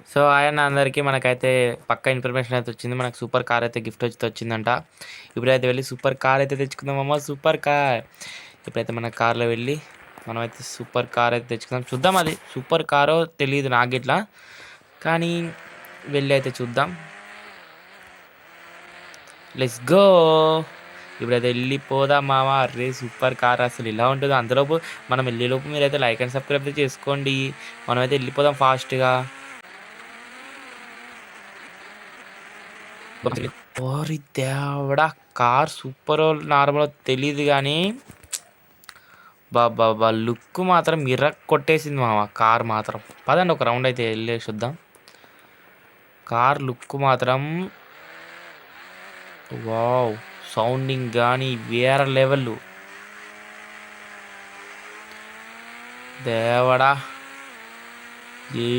So ఆయన అందరికీ మనకైతే పక్కా ఇన్ఫర్మేషన్ అయితే వచ్చింది. మనకు సూపర్ కార్ అయితే గిఫ్ట్ వచ్చి వచ్చిందంట. ఇప్పుడైతే వెళ్ళి సూపర్ కార్ అయితే తెచ్చుకుందామమ్మ. Super car. ఇప్పుడైతే మన కార్లో వెళ్ళి మనమైతే సూపర్ కార్ అయితే తెచ్చుకుందాం. చూద్దాం అది సూపర్ కారో తెలియదు నాకు ఇట్లా, కానీ వెళ్ళి అయితే చూద్దాం. Let's go. ఇప్పుడైతే వెళ్ళిపోదాం మామ. అరే సూపర్ కార్ అసలు ఇలా ఉంటుంది. అంతలోపు మనం వెళ్ళేలోపు మీరైతే లైక్ అండ్ సబ్స్క్రైబ్ అయితే చేసుకోండి. మనమైతే వెళ్ళిపోదాం ఫాస్ట్గా. ఓరి దేవుడా, కార్ సూపర్ నార్మల్ తెలియదు కానీ బాబా లుక్ మాత్రం కొట్టేసింది మామ కార్ మాత్రం. పదండి ఒక రౌండ్ అయితే వెళ్ళేసి చూద్దాం. కార్ లుక్ మాత్రం వావ్, సౌండింగ్ కానీ వేరే లెవెల్. దేవుడా ఏ